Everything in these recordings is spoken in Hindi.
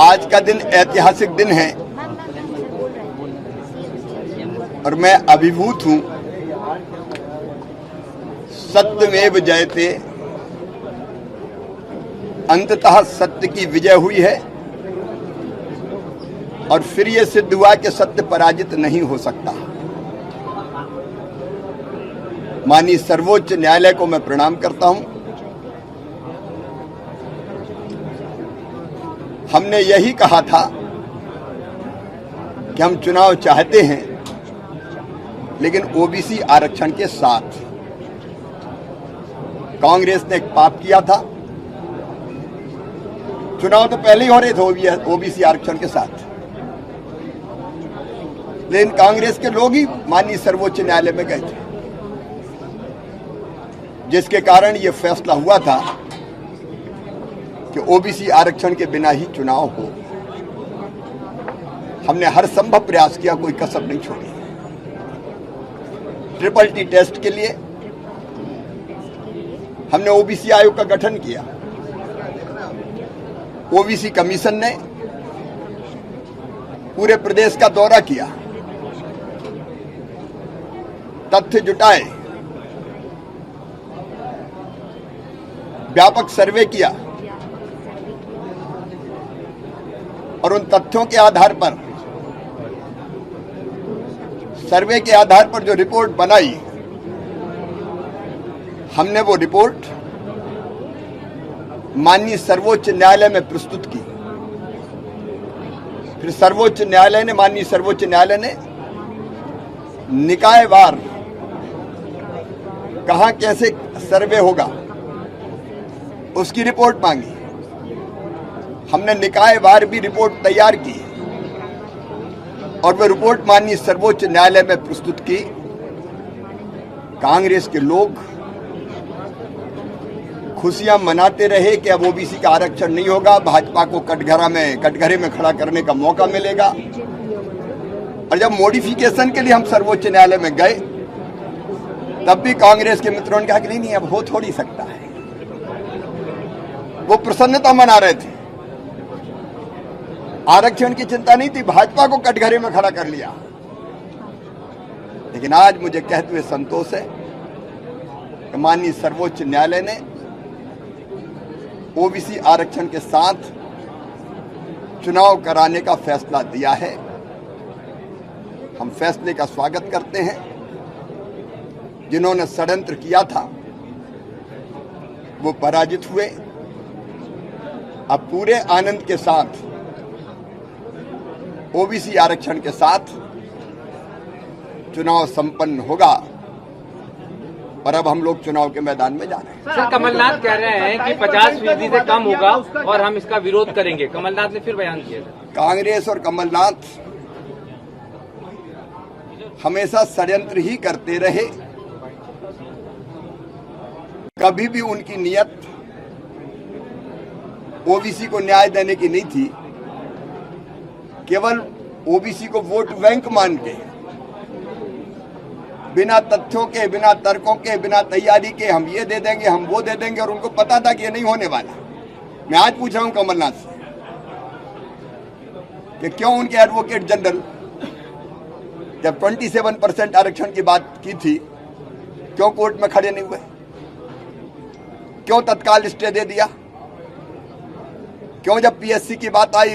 आज का दिन ऐतिहासिक दिन है और मैं अभिभूत हूं। सत्यमेव जयते, अंततः सत्य की विजय हुई है और फिर यह सिद्ध हुआ कि सत्य पराजित नहीं हो सकता। माननीय सर्वोच्च न्यायालय को मैं प्रणाम करता हूं। हमने यही कहा था कि हम चुनाव चाहते हैं, लेकिन ओबीसी आरक्षण के साथ। कांग्रेस ने एक पाप किया था, चुनाव तो पहले ही हो रहे थे ओबीसी आरक्षण के साथ, लेकिन कांग्रेस के लोग ही माननीय सर्वोच्च न्यायालय में गए थे, जिसके कारण यह फैसला हुआ था कि ओबीसी आरक्षण के बिना ही चुनाव हो। हमने हर संभव प्रयास किया, कोई कसर नहीं छोड़ी। ट्रिपल टी टेस्ट के लिए हमने ओबीसी आयोग का गठन किया। ओबीसी कमीशन ने पूरे प्रदेश का दौरा किया, तथ्य जुटाए, व्यापक सर्वे किया और उन तथ्यों के आधार पर, सर्वे के आधार पर जो रिपोर्ट बनाई, हमने वो रिपोर्ट माननीय सर्वोच्च न्यायालय में प्रस्तुत की। फिर माननीय सर्वोच्च न्यायालय ने निकायवार कहां कैसे सर्वे होगा उसकी रिपोर्ट मांगी। हमने निकायवार भी रिपोर्ट तैयार की और वह रिपोर्ट माननीय सर्वोच्च न्यायालय में प्रस्तुत की। कांग्रेस के लोग खुशियां मनाते रहे कि अब ओबीसी का आरक्षण नहीं होगा, भाजपा को कटघरे में खड़ा करने का मौका मिलेगा। और जब मॉडिफिकेशन के लिए हम सर्वोच्च न्यायालय में गए, तब भी कांग्रेस के मित्रों ने कहा कि नहीं, अब हो थोड़ी सकता है। वो प्रसन्नता मना रहे थे, आरक्षण की चिंता नहीं थी, भाजपा को कटघरे में खड़ा कर लिया। लेकिन आज मुझे कहते हुए संतोष है कि माननीय सर्वोच्च न्यायालय ने ओबीसी आरक्षण के साथ चुनाव कराने का फैसला दिया है। हम फैसले का स्वागत करते हैं। जिन्होंने षड्यंत्र किया था वो पराजित हुए। अब पूरे आनंद के साथ ओबीसी आरक्षण के साथ चुनाव संपन्न होगा और अब हम लोग चुनाव के मैदान में जा रहे हैं। सर, कमलनाथ कह रहे हैं कि 50% से कम होगा और हम इसका विरोध करेंगे। कमलनाथ ने फिर बयान किया था। कांग्रेस और कमलनाथ हमेशा षड्यंत्र ही करते रहे। कभी भी उनकी नियत ओबीसी को न्याय देने की नहीं थी। केवल ओबीसी को वोट बैंक मान के, बिना तथ्यों के, बिना तर्कों के, बिना तैयारी के हम ये दे देंगे, हम वो दे देंगे, और उनको पता था कि ये नहीं होने वाला। मैं आज पूछ रहा हूं कमलनाथ से कि क्यों उनके एडवोकेट जनरल जब 27% आरक्षण की बात की थी, क्यों कोर्ट में खड़े नहीं हुए? क्यों तत्काल स्टे दे दिया? क्यों जब पीएससी की बात आई,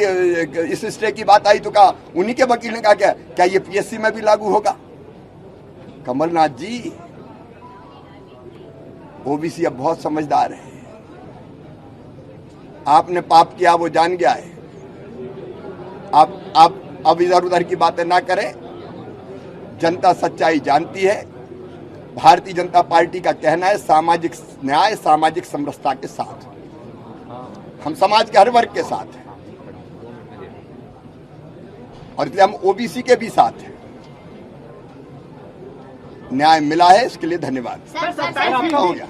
इस स्टे की बात आई, तो कहा, उन्हीं के वकील ने कहा क्या ये पीएससी में भी लागू होगा? कमलनाथ जी, ओबीसी अब बहुत समझदार है। आपने पाप किया वो जान गया है। आप अब इधर उधर की बातें ना करें। जनता सच्चाई जानती है। भारतीय जनता पार्टी का कहना है सामाजिक न्याय, सामाजिक समरसता के साथ। हम समाज के हर वर्ग के साथ हैं और इसलिए हम ओबीसी के भी साथ हैं। न्याय मिला है, इसके लिए धन्यवाद। सर, हो गया।